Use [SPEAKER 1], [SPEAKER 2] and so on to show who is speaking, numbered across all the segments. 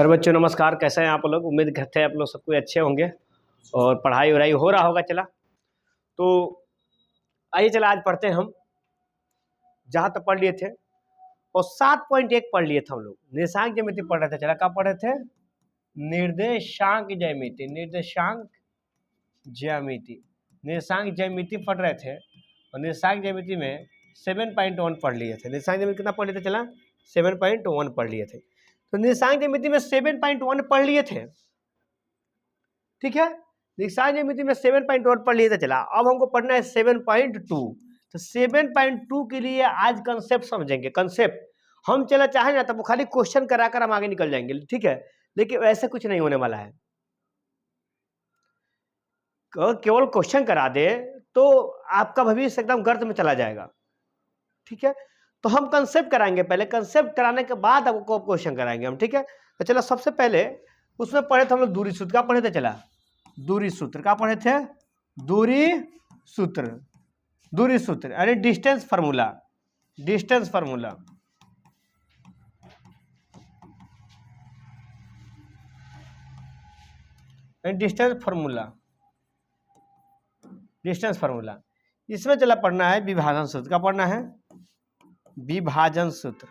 [SPEAKER 1] Sir बच्चों नमस्कार, कैसे हैं आप लोग। उम्मीद करते हैं आप लोग सब कोई अच्छे होंगे और पढ़ाई वढ़ाई हो रहा होगा। चला तो आइए चला आज पढ़ते हैं हम जहाँ तक पढ़ लिए थे और 7.1 पढ़ लिए थे हम लोग। निर्देशांक ज्यामिति पढ़ रहे थे। चला कब पढ़े थे? निर्देशांक ज्यामिति। निर्देशांक ज्यामिति पढ़ रहे थे और निर्देशांक ज्यामिति में 7.1 पढ़ लिए थे। निर्देशांक ज्यामिति कितना पढ़ लिए थे? चला 7.1 पढ़ लिए थे। तो निर्देशांक ज्यामिति में 7.1 पढ़ लिए थे, ठीक है। निर्देशांक ज्यामिति में 7.1 पढ़ लिए थे। चला अब हमको पढ़ना है 7.2। तो 7.2 के लिए आज कंसेप्ट समझेंगे। कंसेप्ट हम चला चाहे ना तो वो खाली क्वेश्चन कराकर हम आगे निकल जाएंगे, ठीक है। लेकिन ऐसा कुछ नहीं होने वाला है। केवल क्वेश्चन करा दे तो आपका भविष्य एकदम गर्त में चला जाएगा, ठीक है। तो हम कंसेप्ट कराएंगे पहले, कंसेप्ट कराने के बाद आपको क्वेश्चन कराएंगे हम, ठीक है। तो चलो सबसे पहले उसमें पढ़े थे हम लोग दूरी सूत्र। क्या पढ़े थे? चला दूरी सूत्र। क्या पढ़े थे? दूरी सूत्र। दूरी सूत्र यानी distance formula. Distance formula. Distance formula. Distance formula. इसमें चला पढ़ना है विभाजन सूत्र। क्या पढ़ना है? विभाजन सूत्र।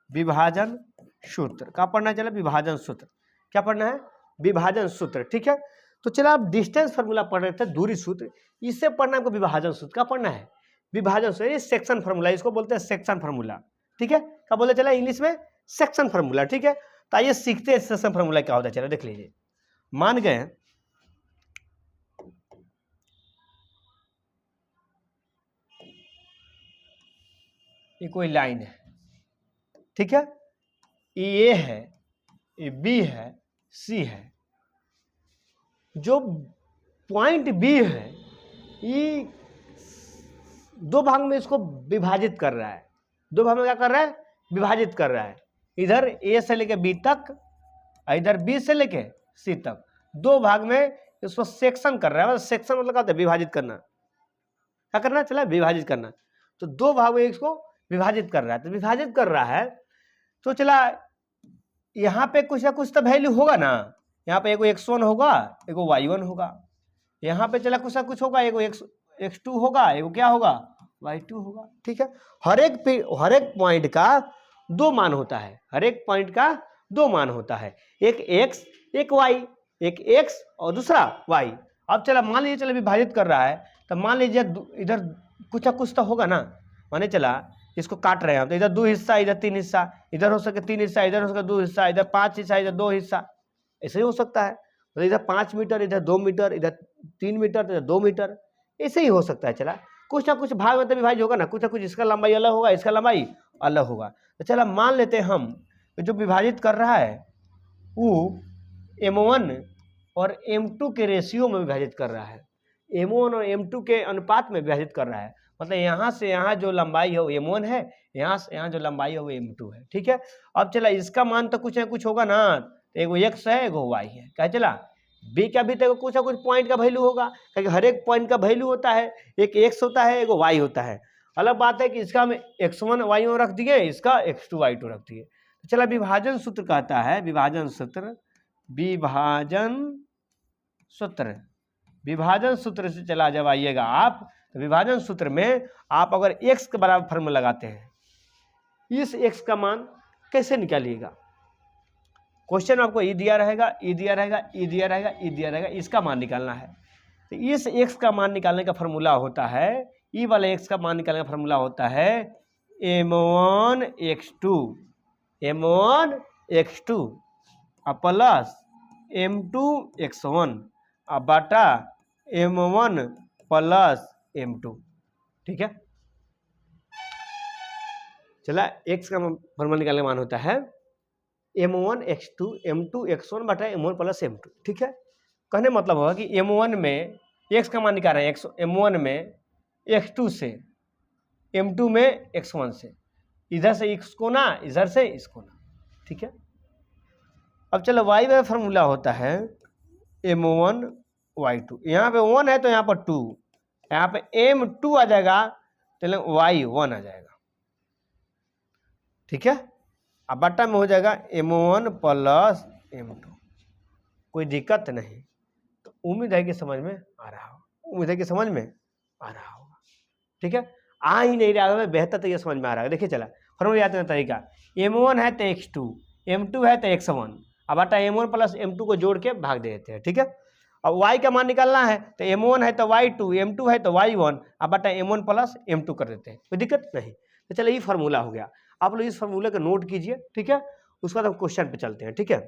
[SPEAKER 1] विभाजन सूत्र का पढ़ना है। चला विभाजन सूत्र। क्या पढ़ना है? विभाजन सूत्र, ठीक है। तो चला आप डिस्टेंस फार्मूला पढ़ रहे थे, दूरी सूत्र। इससे पढ़ना आपको विभाजन सूत्र। क्या पढ़ना है? विभाजन सूत्र। ये सेक्शन फार्मूला, इसको बोलते हैं सेक्शन फार्मूला, ठीक है। क्या बोलते चला इंग्लिश में? सेक्शन फार्मूला, ठीक है। तो आइए सीखते हैं सेक्शन फार्मूला क्या होता है। चला देख लीजिए। मान गए ये कोई लाइन है, ठीक है। ये A है, ये B है, C है। जो पॉइंट B है ये दो भाग में इसको विभाजित कर रहा है। दो भाग में क्या कर रहा है? विभाजित कर रहा है। इधर A से लेके B तक, इधर B से लेके C तक, दो भाग में इसको सेक्शन कर रहा है। सेक्शन मतलब क्या होता है? विभाजित करना। क्या करना? चला विभाजित करना। तो दो भाग में इसको विभाजित कर रहा है। तो विभाजित कर रहा है तो चला यहाँ पे कुछ ना कुछ तो वैल्यू होगा ना। यहाँ पे एगो x1 होगा, एगो y1 होगा। यहाँ पे चला कुछ ना कुछ होगा, एगो x2 होगा, एगो क्या होगा? y2 होगा, ठीक है। हर एक पॉइंट का दो मान होता है। हर एक पॉइंट का दो मान होता है, एक x एक y, एक x और दूसरा y। अब चला मान लीजिए चला विभाजित कर रहा है तो मान लीजिए इधर कुछ ना कुछ तो होगा ना। माने चला इसको काट रहे हैं तो इधर दो हिस्सा, इधर तीन हिस्सा, इधर हो सके तीन हिस्सा, इधर हो सके दो हिस्सा, इधर 5 हिस्सा, इधर 2 हिस्सा, ऐसे ही हो सकता है। तो इधर 5 मीटर, इधर 2 मीटर, इधर 3 मीटर, इधर 2 मीटर, ऐसे ही हो सकता है। चला कुछ ना कुछ भाग में तो विभाजित होगा ना। कुछ ना कुछ इसका लंबाई अलग होगा, इसका लंबाई अलग होगा। तो चला मान लेते हैं हम जो विभाजित कर रहा है वो M1 और M2 के रेशियो में विभाजित कर रहा है। M1 और M2 के अनुपात में विभाजित कर रहा है। मतलब यहाँ से यहाँ जो लंबाई है वो M1 है, यहाँ से यहाँ जो लंबाई है वो M2 है, ठीक है। अब चला इसका मान तो कुछ ना कुछ होगा ना। तो एगो x है, एगो y है। क्या चला B का भी तो कुछ ना कुछ पॉइंट का वैल्यू होगा, क्योंकि हर एक पॉइंट का वैल्यू होता है। एक x होता है, एगो y होता है। अलग बात है कि इसका हम x1 y1 रख दिए, इसका x2 y2 रख दिए। तो चला विभाजन सूत्र कहता है, विभाजन सूत्र। विभाजन सूत्र। विभाजन सूत्र से चला जब आइएगा आप तो विभाजन सूत्र में आप अगर x के बराबर फार्मूला लगाते हैं, इस x का मान कैसे निकालिएगा? क्वेश्चन आपको ई दिया रहेगा, ई दिया रहेगा, ई दिया रहेगा, ई दिया रहेगा, इसका मान निकालना है। तो इस x का मान निकालने का फार्मूला होता है, ई वाले x का मान निकालने का फार्मूला होता है M1x2, M1x2 प्लस M2x1 बटा M1 प्लस M2, ठीक है। चला x का फार्मूला निकालने का मान होता है M1x2 M2x1 बटा M1 प्लस M2, ठीक है। कहने मतलब होगा कि M1 में x का मान निकाल रहे हैं, M1 में x2 से, M2 में x1 से, इधर से इसको ना, इधर से इसको ना, ठीक है। अब चलो y का फार्मूला होता है M1y2। यहाँ पे 1 है तो यहाँ पर 2, यहाँ पे M2 आ जाएगा तो y1 आ जाएगा, ठीक है। अब बट्टा में हो जाएगा M1 प्लस m2। कोई दिक्कत नहीं। तो उम्मीद है कि समझ में आ रहा होगा, उम्मीद है कि समझ में आ रहा होगा। ठीक है, आ ही नहीं रहा है बेहतर तरीके समझ में आ रहा है। देखिए चला फॉर्मूला याद करने का तरीका, m1 है तो x2, m2 है तो x1, अब बटा m1 प्लस m2 को जोड़ के भाग दे देते हैं। ठीक है, अब y का मान निकालना है तो m1 है तो y2, m2 है तो y1, अब बटा m1 प्लस m2 कर देते हैं, कोई दिक्कत नहीं। तो चलिए ये फार्मूला हो गया, आप लोग इस फार्मूले को नोट कीजिए। ठीक है, उसके बाद हम क्वेश्चन पे चलते हैं। ठीक है,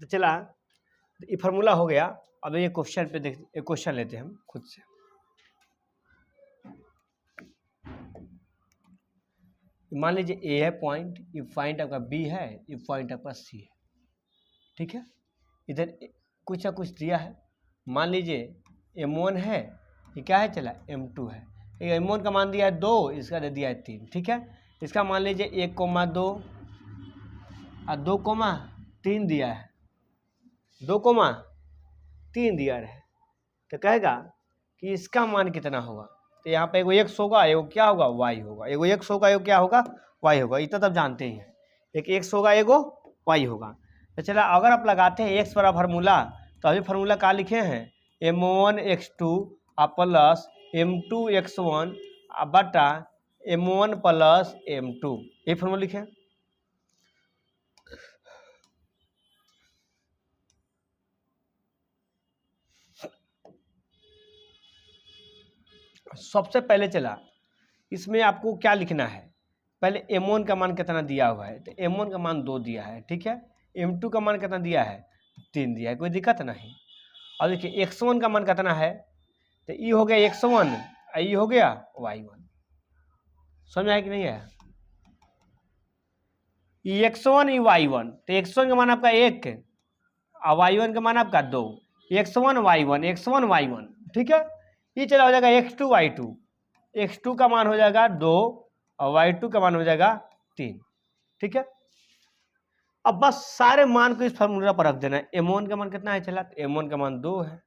[SPEAKER 1] तो चला ये फार्मूला हो गया। अब ये क्वेश्चन पे देख, एक क्वेश्चन लेते हैं हम खुद से। मान लीजिए ए है पॉइंट, ये पॉइंट आपका बी है, ये पॉइंट आपका सी है। ठीक है, इधर कुछ ना कुछ दिया है। मान लीजिए m1 है, ये क्या है चला m2 है, ये m1 का मान दिया है 2, इसका दे दिया है 3। ठीक है, इसका मान लीजिए 1,2 और 2,3 दिया है, 2,3 दिया है। तो कहेगा कि इसका मान कितना होगा। तो यहाँ पे एगो x होगा, एगो क्या होगा y होगा, एगो x होगा, एगो क्या होगा y होगा। इतना तब जानते ही हैं, एक x होगा एगो y होगा। तो चला अगर आप लगाते हैं x बड़ा फार्मूला, तो अभी फार्मूला क्या लिखे हैं, m1 x2 plus m2 x1 बटा m1 प्लस m2, ये फार्मूला लिखे हैं। सबसे पहले चला इसमें आपको क्या लिखना है, पहले m1 का मान कितना दिया हुआ है, तो m1 का मान 2 दिया है। ठीक है, m2 का मान कितना दिया है, 3 दिया है, कोई दिक्कत नहीं। और देखिए x1 का मान कितना है, तो ये हो गया x1 और ये हो गया y1। समझ में आया कि नहीं आया, ये x1 ये y1, तो x1 का मान आपका 1 और y1 का मान आपका 2, x1 y1 x1 y1। ठीक है, ये चला हो जाएगा x2 y2, x2 का मान हो जाएगा 2 और y2 का मान हो जाएगा 3। ठीक है, अब बस सारे मान को इस फार्मूला पर रख देना है। m1 का मान कितना है चला, तो m1 का मान 2 है,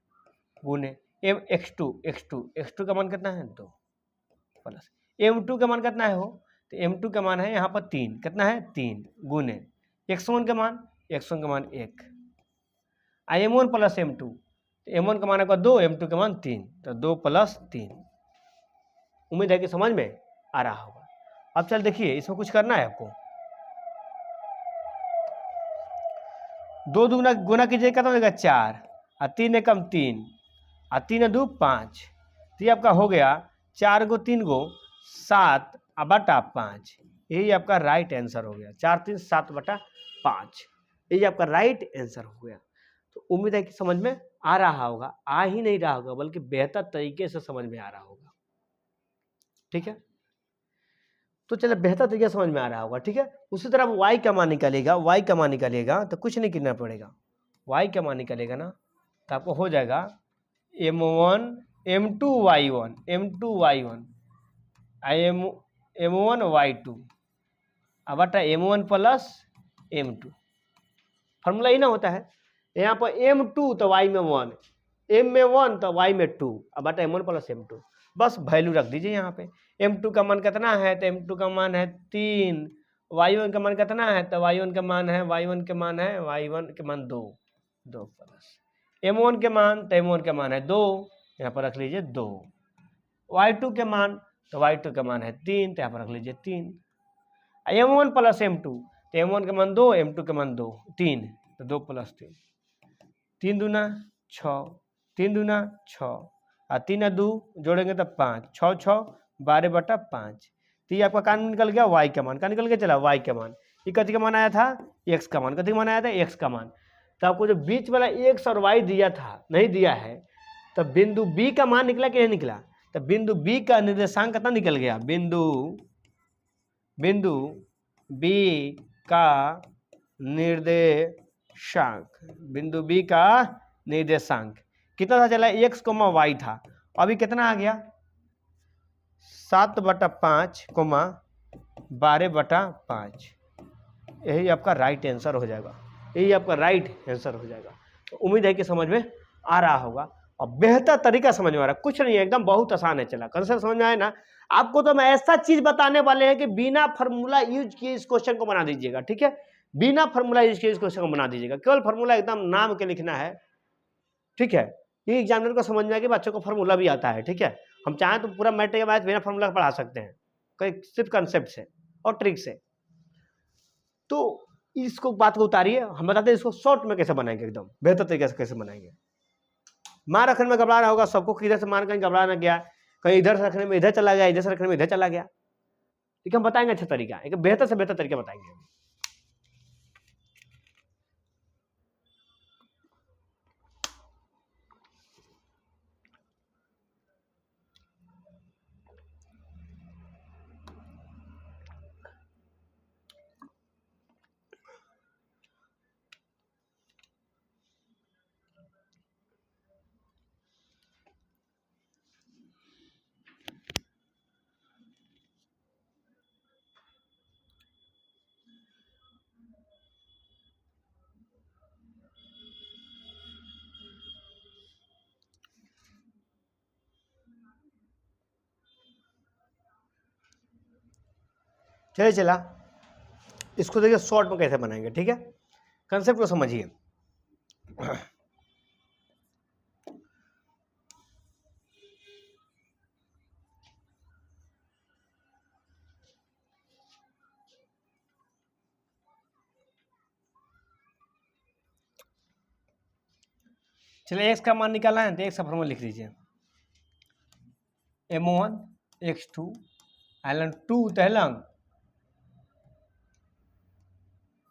[SPEAKER 1] गुने x2 का मान कितना है 2, प्लस m2 का मान कितना है हो, तो m2 का मान है यहाँ पर 3, कितना है 3, गुने x1 का मान 1 m1 प्लस m2, तो m1 का मान आपका 2, m2 का मान 3, तो 2 प्लस 3। उम्मीद है कि समझ में आ रहा होगा। अब चल देखिए इसमें कुछ करना है आपको, 2 दूना गुना कीजिए कितना हो जाएगा 4 और 3 एकम 3 और 3 2 5, तो ये आपका हो गया 4 को 3 को 7 बटा 5, यही आपका राइट आंसर हो गया। 4 3 7 बटा 5, यही आपका राइट आंसर हो गया। तो उम्मीद है कि समझ में आ रहा होगा, आ ही नहीं रहा होगा बल्कि बेहतर तरीके से समझ में आ रहा होगा। ठीक है, तो चलो बेहतर तरीके समझ में आ रहा होगा। ठीक है, उसी तरह y का मान निकालेगा, y का मान निकालेगा तो कुछ नहीं करना पड़ेगा, y का मान निकालेगा ना तो आपको हो जाएगा m1 m2 y1 m1 y2 बटा m1 प्लस m2। फॉर्मूला ही ना होता है, यहाँ पर m2 तो y में 1, m में 1 तो y में 2 बटा m1 प्लस m2। बस वैल्यू रख दीजिए यहाँ पे। m2 का मान कितना है, तो m2 का मान है 3, y1 का मान कितना है, तो y1 का मान है y1 के मान 2 प्लस m1 के मान, तो m1 का मान है 2, यहाँ पर रख लीजिए 2, y2 के मान, तो y2 का मान है 3, तो यहाँ पर रख लीजिए 3, m1 प्लस m2, तो m1 का मान 2, m2 का मान 2 3, तो 2 प्लस 3, 3 दूना 6, 3 दूना 6 और 3 2 जोड़ेंगे तो 5, 6 6 12 बटा 5। तो ये आपका कान निकल गया y का मान, का निकल गया चला y का मान। ये कथी का मान आया था, एक्स का मान, कथी का मान आया था, एक्स का मान। तो आपको जो बीच वाला एक्स और वाई दिया था, नहीं दिया है, तो बिंदु बी का मान निकला कि नहीं निकला, तो बिंदु बी का निर्देशांक कितना निकल गया, बिंदु बी का निर्देशांक, बिंदु बी का निर्देशांक कितना था, चला एक्स कोमा वाई था, अभी कितना आ गया 7/5 कोमा 12/5। यही आपका राइट आंसर हो जाएगा, यही आपका राइट आंसर हो जाएगा। तो उम्मीद है कि समझ में आ रहा होगा और बेहतर तरीका समझ में आ रहा है, कुछ नहीं है, एकदम बहुत आसान है। चला कंसेप्ट समझ में आए ना, आपको तो हम ऐसा चीज बताने वाले हैं कि बिना फार्मूला यूज किए इस क्वेश्चन को बना दीजिएगा, ठीक है, बिना फार्मूला यूज किए इस क्वेश्चन को बना दीजिएगा, केवल फार्मूला एकदम नाम के लिखना है, ठीक है। ये एग्जामिनर को समझ में आए कि बच्चों को फार्मूला भी आता है, ठीक है। हम चाहें तो पूरा मैट्रिक का मैथ बिना फार्मूला पढ़ा सकते हैं, कोई सिर्फ कंसेप्ट से और ट्रिक से। तो इसको बात को उतारिए, हम बताते हैं इसको शॉर्ट में कैसे बनाएंगे, एकदम बेहतर तरीके से कैसे बनाएंगे। मान रखने में घबरा रहा होगा सबको, किधर से मान कहीं घबरा ना गया, कहीं इधर से रखने में इधर चला गया, इधर से रखने में इधर चला गया, ठीक है। हम बताएंगे अच्छा तरीका, एक बेहतर से बेहतर तरीका बताएंगे। चलिए चला, इसको देखिए शॉर्ट में कैसे बनाएंगे, ठीक है, कंसेप्ट को समझिए। चलिए एक्स का मान निकालना है तो एक्स का फॉर्मूला लिख दीजिए, m1 x2 ln 2 तहलंग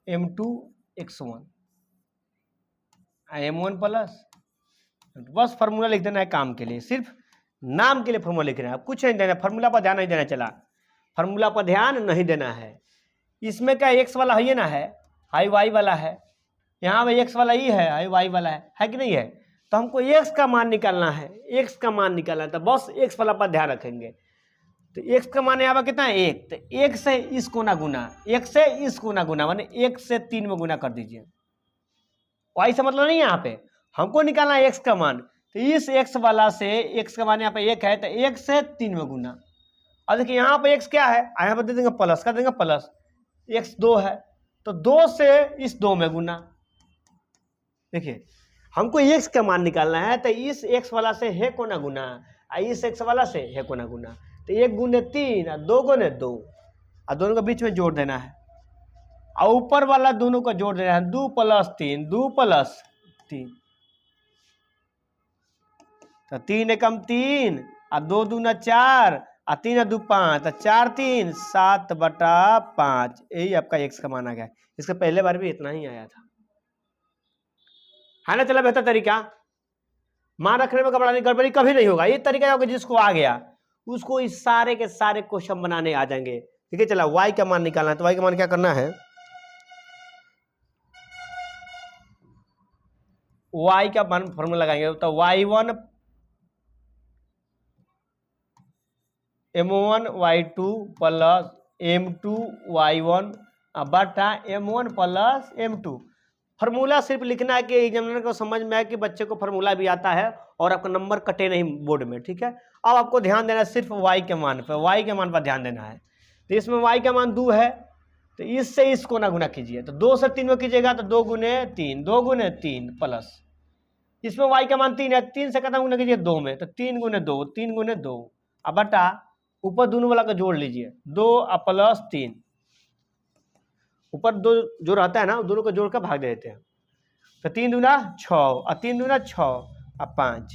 [SPEAKER 1] m2 x1 m1 plus, बस फार्मूला लिख देना है काम के लिए, सिर्फ नाम के लिए फार्मूला लिखना है, कुछ नहीं देना, फार्मूला पर ध्यान नहीं देना। चला फार्मूला पर ध्यान नहीं देना है, इसमें क्या एक्स वाला है ना, है हाई वाई वाला है, यहाँ पे एक्स वाला ही है, हाई वाई वाला है कि नहीं है। तो हमको एक्स का मान निकालना है, एक्स का मान निकालना है, तो बस एक्स वाला पर ध्यान रखेंगे। तो एक्स का मान यहाँ पर कितना है, एक, तो एक से इस को ना गुना, एक से इस को ना गुना, माने एक से 3 में गुना कर दीजिए। वाई से मतलब नहीं, यहाँ पे हमको निकालना है एक्स का मान, तो इस एक्स वाला से एक्स का मान यहाँ पे 1 है, तो 1 से 3 में गुना। अब देखिए यहाँ पे एक्स क्या है, यहाँ पर दे देंगे प्लस, कर देंगे प्लस, एक्स 2 है, तो 2 से इस 2 में गुना। देखिए हमको एक्स का मान निकालना है, तो इस एक्स वाला से है को ना गुना, इस एक्स वाला से है को ना गुना, तो 1 गुने 3 और 2 गुने 2, और दोनों के बीच में जोड़ देना है, और ऊपर वाला दोनों को जोड़ देना है, 2 + 3, 2 + 3, तो 3 एकम 3 और 2 दूना 4 और 3 और 2 5, तो 4 3 7/5, यही आपका एक्स का मान आ गया। इसके पहले बार भी इतना ही आया था, है ना। चला बेहतर तरीका, मान रखने में गड़बड़ी कभी नहीं होगा, ये तरीका होगा, जिसको आ गया उसको इस सारे के सारे क्वेश्चन बनाने आ जाएंगे, ठीक है। चला वाई का मान निकालना है, तो वाई का मान क्या करना है, वाई का मान फॉर्मूला लगाएंगे, तो y1 m1 y2 plus m2 y1 बटा m1 प्लस m2। फार्मूला सिर्फ लिखना है कि एग्जामिनर को समझ में आए कि बच्चे को फार्मूला भी आता है और आपका नंबर कटे नहीं बोर्ड में, ठीक है। अब आपको ध्यान देना है सिर्फ y के मान पर, y के मान पर ध्यान देना है। तो इसमें y का मान 2 है, तो इससे इसको ना गुना कीजिए, तो 2 से 3 में कीजिएगा, तो 2 गुने 3, 2 गुने 3 प्लस, इसमें y का मान 3 है, 3 से कितना गुना कीजिए 2 में, तो 3 गुने 2, 3 गुने 2, अब बटा ऊपर दोनों वाला को जोड़ लीजिए, 2 प्लस 3, ऊपर 2 जो रहता है ना दोनों को जोड़ कर भाग देते हैं, तो 3 दूना 6 और 3 दूना 6 और 5,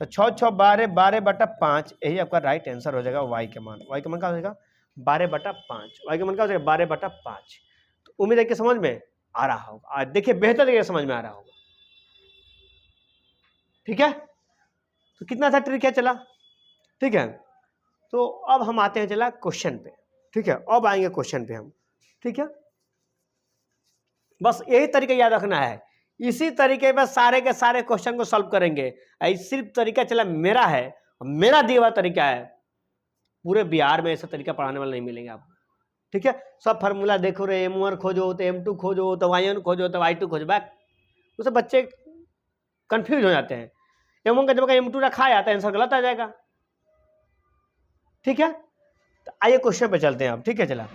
[SPEAKER 1] तो 6 6 12, 12/5, यही आपका राइट आंसर हो जाएगा। y के मान, y का मान क्या हो जाएगा 12/5, y का मान क्या हो जाएगा 12/5। तो उम्मीद है कि समझ में आ रहा होगा। आज देखिए बेहतर तरीके से समझ में आ रहा होगा। ठीक है, तो कितना सा ट्रिक है चला। ठीक है, तो अब हम आते हैं चला क्वेश्चन पे। ठीक है, अब आएंगे क्वेश्चन पे हम। ठीक है, बस यही तरीका याद रखना है, इसी तरीके पर सारे के सारे क्वेश्चन को सॉल्व करेंगे। सिर्फ तरीका चला मेरा है, मेरा दिया हुआ तरीका है, पूरे बिहार में ऐसा तरीका पढ़ाने वाला नहीं मिलेंगे आपको। ठीक है, सब फार्मूला देखो रे, M1 खोजो तो M2 खोजो तो Y1 खोजो तो Y2 खोजो, बैक उसे बच्चे कंफ्यूज हो जाते हैं। M1 का जब M2 रखा जाता है आंसर गलत आ जाएगा। ठीक है, तो आइए क्वेश्चन पे चलते हैं अब। ठीक है, चला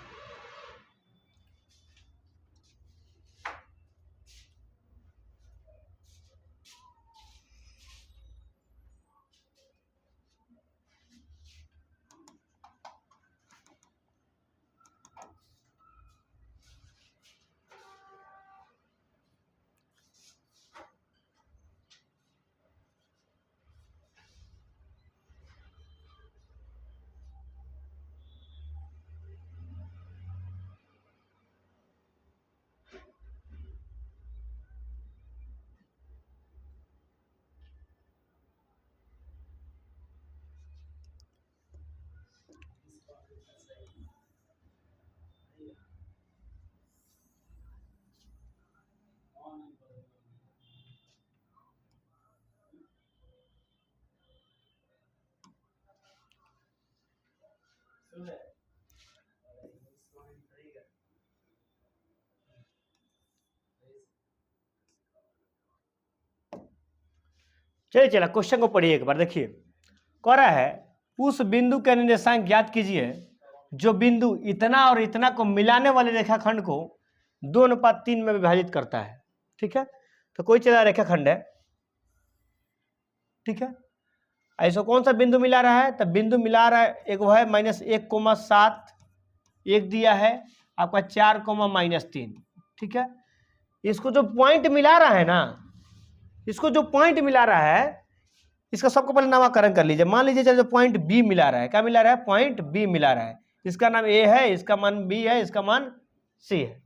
[SPEAKER 1] चलिए चला क्वेश्चन को पढ़िए एक बार। देखिए कह रहा है उस बिंदु के निर्देशांक ज्ञात कीजिए जो बिंदु इतना और इतना को मिलाने वाले रेखाखंड को 2:3 में विभाजित करता है। ठीक है, तो कोई चला रेखाखंड है। ठीक है, ऐसा कौन सा बिंदु मिला रहा है, तो बिंदु मिला रहा है एक वो है -1,7 एक दिया है आपका 4,-3। ठीक है, इसको जो पॉइंट मिला रहा है ना, इसको जो पॉइंट मिला रहा है इसका सबको पहले नामकरण कर लीजिए। मान लीजिए जो पॉइंट बी मिला रहा है, क्या मिला रहा है, पॉइंट बी मिला रहा है, इसका नाम ए है, इसका मान बी है, इसका मान सी है।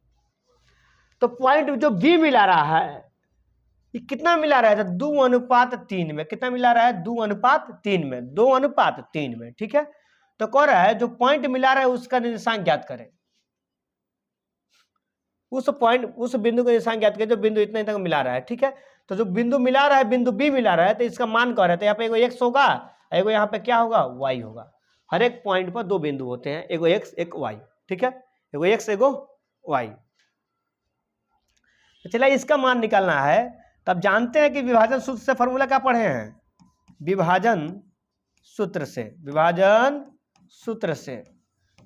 [SPEAKER 1] तो पॉइंट जो बी मिला रहा है ये कितना मिला रहा है, 2:3 में। कितना मिला रहा है, 2:3 में, 2:3 में। ठीक है, तो कह रहा है जो पॉइंट मिला रहा है उसका निर्देशांक ज्ञात करें। उस पॉइंट उस बिंदु का निर्देशांक ज्ञात करें जो बिंदु इतना इतना मिला रहा है। ठीक है, तो जो बिंदु मिला रहा है बिंदु बी मिला रहा है, तो इसका मान कह रहे थे यहाँ पे एगो x होगा, एगो यहाँ पे क्या होगा, y होगा। हर एक पॉइंट पर दो बिंदु होते हैं, एगो x एक y। ठीक है, एगो x एगो y। तो चलिए इसका मान निकालना है। तब जानते हैं कि विभाजन सूत्र से फॉर्मूला क्या पढ़े हैं, विभाजन सूत्र से, विभाजन सूत्र से।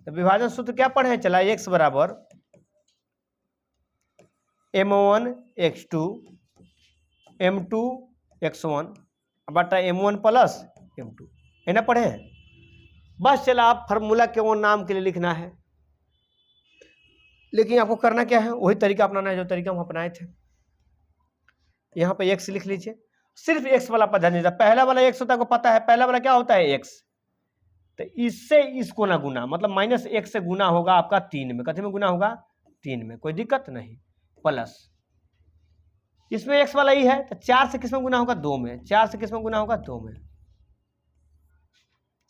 [SPEAKER 1] तो विभाजन सूत्र क्या पढ़े हैं, चला x बराबर m1 x2 m2 x1 बटा m1 प्लस m2, है ना पढ़े हैं। बस चला आप फार्मूला के वो नाम के लिए लिखना है, लेकिन आपको करना क्या है, वही तरीका अपनाना है जो तरीका हम अपनाए थे। यहाँ पे x लिख लीजिए, सिर्फ x वाला पर ध्यान दीजिए। पहला वाला x होता है, को पता है पहला वाला क्या होता है x, तो इससे इसको ना गुना, मतलब -1 से गुना होगा आपका 3 में। कितने में गुना होगा, 3 में, कोई दिक्कत नहीं। प्लस इसमें x वाला ही है, तो 4 से किसमें गुना होगा, 2 में। 4 से किसमें गुना होगा, 2 में।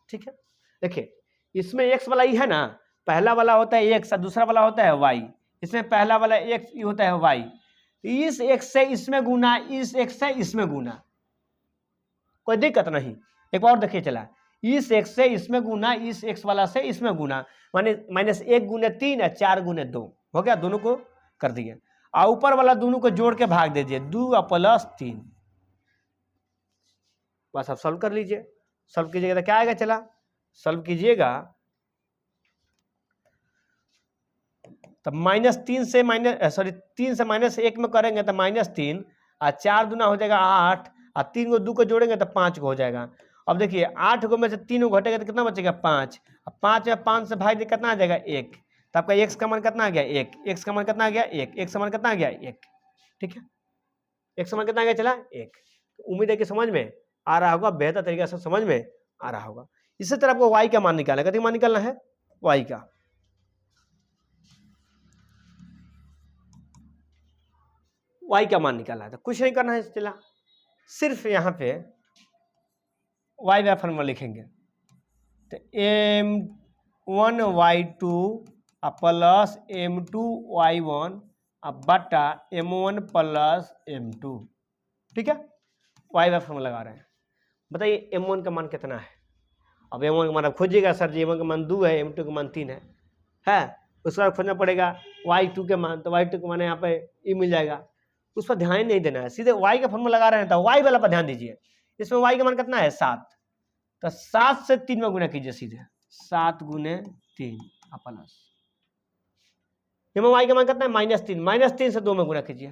[SPEAKER 1] ठीक है, देखिए इसमें x वाला ही है ना, पहला वाला होता है x और दूसरा वाला होता है y। इसमें पहला वाला x होता है y, इस x से इसमें गुना, इस x से इसमें गुना, कोई दिक्कत नहीं। एक बार देखिए चला, इस x से इसमें गुना, इस x वाला से इसमें गुना, माने -1 गुने 3 है, 4 गुने 2 हो गया, दोनों को कर दिए। और ऊपर वाला दोनों को जोड़ के भाग दीजिए, 2 प्लस 3। बस आप सॉल्व कर लीजिए। सॉल्व कीजिएगा तो क्या आएगा, चला सॉल्व कीजिएगा तो -3 से -3 से -1 में करेंगे तो -3 और 4 दूना हो जाएगा 8 और 3 को 2 को जोड़ेंगे तो 5 को हो जाएगा। अब देखिए 8 को में से 3 को घटेगा तो कितना बचेगा, 5। अब 5 में 5 से भाग दे कितना आ जाएगा, 1। तो आपका x का मान कितना आ गया, 1। x का मान कितना आ गया, 1। x का मान कितना आ गया, 1। ठीक है, x का मान कितना आ गया, चला 1। उम्मीद है कि समझ में आ रहा होगा, बेहतर तरीके से समझ में आ रहा होगा। इसी तरह आपको y का मान निकालना है। कितना मान निकालना है, y का। y का मान निकालना है, तो कुछ नहीं करना है, चला सिर्फ यहाँ पे y वाला फॉर्मूला लिखेंगे, तो m1y2 प्लस m2y1 बटा m1 प्लस m2, ठीक है। y वाला फॉर्मूला लगा रहे हैं। बताइए m1 का मान कितना है? अब m1 का मान आप खोजिएगा, सर जी m1 का मान 2 है, m2 का मान 3 है। उसके बाद खोजना पड़ेगा y2 के मान, तो y2 के मान यहाँ पे e मिल जाएगा। उस पर ध्यान नहीं देना है, सीधे y का फॉर्मूला लगा रहे हैं, तो y वाला पर ध्यान दीजिए। इसमें y का मान कितना है? 7, तो 7 से 3 में गुना कीजिए सीधे, 7 गुने 3 प्लस, इसमें y का मान कितना है? -3, -3 से 2 में गुना कीजिए,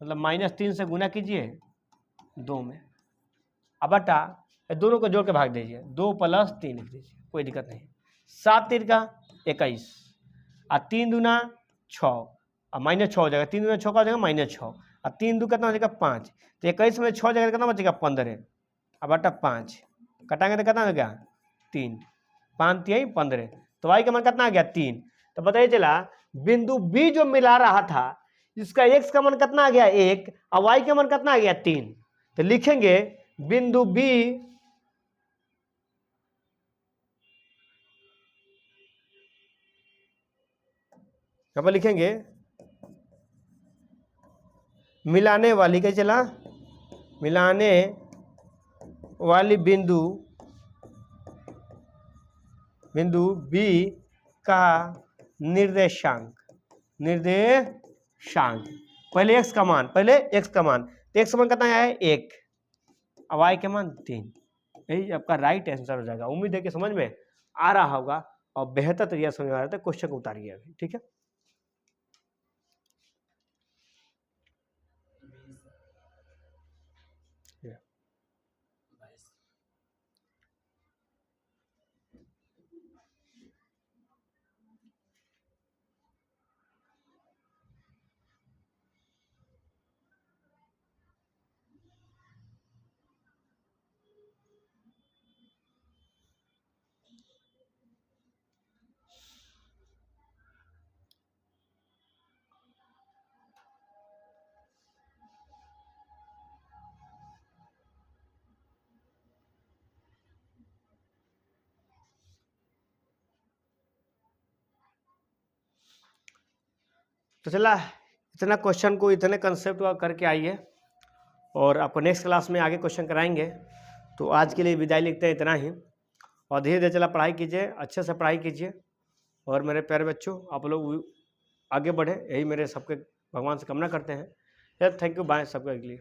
[SPEAKER 1] मतलब -3 से गुना कीजिए 2 में, अब बटा दोनों को जोड़ के भाग दीजिए, 2 + 3 लिख दीजिए, कोई दिक्कत नहीं। 7 3 का 21 और 3 दूना 6 और -6 हो जाएगा, 3 दूना 6 का हो जाएगा -6 और 3 दू कितना हो जाएगा 5, तो 21 में 6 जगह कितना बचेगा? 15, अब बटा 5 कटाएंगे तो कितना हो गया? 3, 5 3 15, तो y का मान कितना आ गया? 3। तो बताइए चला बिंदु B जो मिला रहा था इसका x का मान कितना आ गया? 1 और y का मान कितना आ गया? 3। तो लिखेंगे बिंदु B यहाँ पर लिखेंगे मिलाने वाली, क्या चला? मिलाने वाली बिंदु B का निर्देशांक, पहले x का मान, तो x का मान कितना है? 1 और y के मान 3। यही आपका राइट आंसर हो जाएगा। उम्मीद है कि समझ में आ रहा होगा और बेहतर तरीके से समझ में आ रहा था। क्वेश्चन को उतारिए अभी, ठीक है। तो चला इतना क्वेश्चन को, इतने कंसेप्ट को करके आइए और आपको नेक्स्ट क्लास में आगे क्वेश्चन कराएंगे। तो आज के लिए विदाई लिखते हैं इतना ही, और धीरे धीरे चला पढ़ाई कीजिए, अच्छे से पढ़ाई कीजिए, और मेरे प्यारे बच्चों आप लोग आगे बढ़े, यही मेरे सबके भगवान से कामना करते हैं। थैंक यू, बाय सबके लिए।